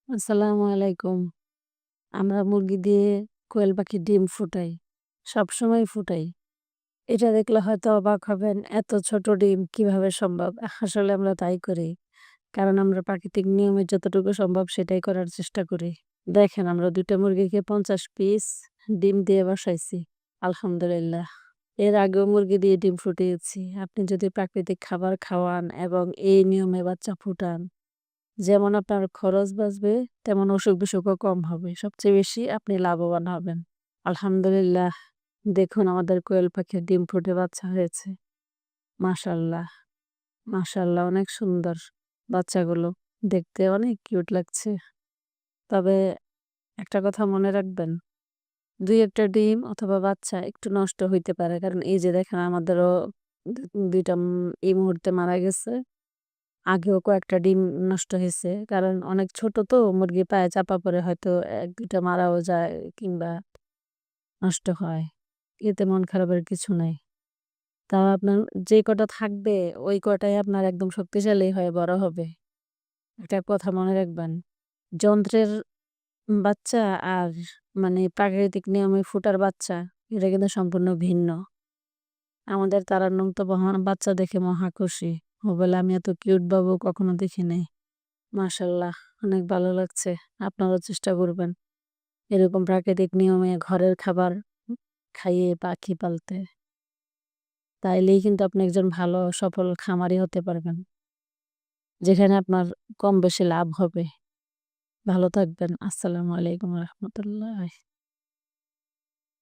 আসসালামু আলাইকুম। আমরা মুরগি দিয়ে কোয়েল পাখির ডিম ফুটাই। সবসময় ফুটাই। এটা দেখলে হয়তো অবাক হবেন, এত ছোট ডিম কিভাবে সম্ভব? আসলে আমরা তাই করি। কারণ আমরা প্রাকৃতিক নিয়মে যতটুকু সম্ভব সেটাই করার চেষ্টা করি। দেখেন আমরা ২ টা মুরগিকে ৫০ পিস ডিম দিয়ে বসাইছি। আলহামদুলিল্লাহ। এর আগেও মুরগি দিয়ে ডিম ফুটিয়েছি। আপনি যদি প্রাকৃতিক খাবার খাওয়ান এবং এই নিয়মে বাচ্চা ফুটান, যেমন আপনার খরচ বাঁচবে, তেমন অসুখ-বিসুখও কম হবে। সবচেয়ে বেশি আপনি লাভবান হবেন। আলহামদুলিল্লাহ। দেখুন আমাদের কোয়েল পাখির ডিম ফুটে বাচ্চা হয়েছে। মাশাআল্লাহ, মাশাআল্লাহ অনেক সুন্দর বাচ্চাগুলো। দেখতে অনেক কিউট লাগছে। তবে একটা কথা মনে রাখবেন, ২-১ টা ডিম অথবা বাচ্চা একটু নষ্ট হইতে পারে। কারণ এই যে দেখেন আমাদেরও ২ টা এই মুহূর্তে মারা গেছে। আগেও কয়েকটা ডিম নষ্ট হইছে। কারণ অনেক ছোট তো মুরগির পায়ে চাপা পড়ে হয়তো ১-২ টা মারাও যায় কিংবা নষ্ট হয়। এতে মন খারাপের কিছু নাই। তাও আপনার যে কটা থাকবে ওই কটাই আপনার একদম শক্তিশালী হয়ে বড় হবে। একটা কথা মনে রাখবেন। যন্ত্রের বাচ্চা আর মানে প্রাকৃতিক নিয়মে ফুটার বাচ্চা এটা কিন্তু সম্পূর্ণ ভিন্ন। আমাদের তারান্নম তো বাচ্চা দেখে মহা খুশি। ও বলে আমি এত কিউট বাবু কখনো দেখি নাই। মাশাআল্লাহ অনেক ভালো লাগছে। আপনারাও চেষ্টা করবেন এরকম প্রাকৃতিক নিয়মে ঘরের খাবার খাইয়ে পাখি পালতে। তাইলেই কিন্তু আপনি একজন ভালো সফল খামারি হতে পারবেন। যেখানে আপনার কম বেশি লাভ হবে। ভালো থাকবেন। আসসালামু আলাইকুম ওয়া রাহমাতুল্লাহ।